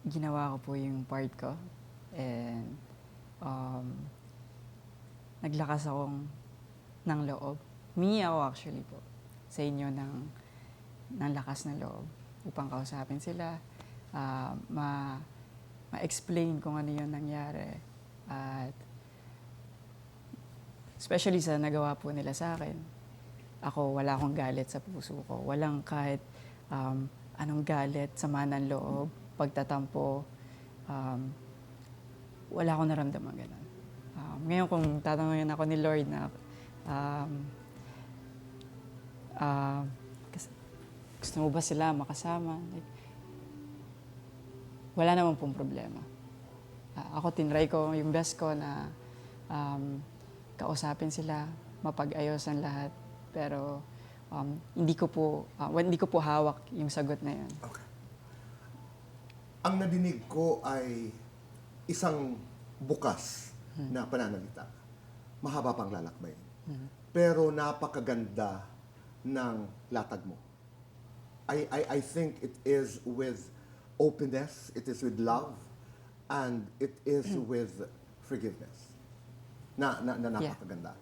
ginawa ko po yung part ko and um, naglakas akong ng loob. Humingi ako actually po sa inyo ng lakas ng loob upang kausapin sila, ma-explain kung ano yung nangyari. At especially sa nagawa po nila sa akin, ako wala akong galit sa puso ko. Walang kahit anong galit, sama ng loob, pagtatampo. Um, wala akong naramdaman ganun. Ngayon kung tatanungin ako ni Lord na um, uh, gusto mo ba sila makasama? Like, wala naman pong problema. Ako tinry ko yung best ko na kausapin sila, mapag-ayos ang lahat. Pero hindi ko po hawak yung sagot na yun. Okay. Ang nadinig ko ay isang bukas na pananalita. Mahaba pang lalakbay. Pero napakaganda ng latag mo. I think it is with openness, it is with love, and it is with forgiveness. Na napakaganda.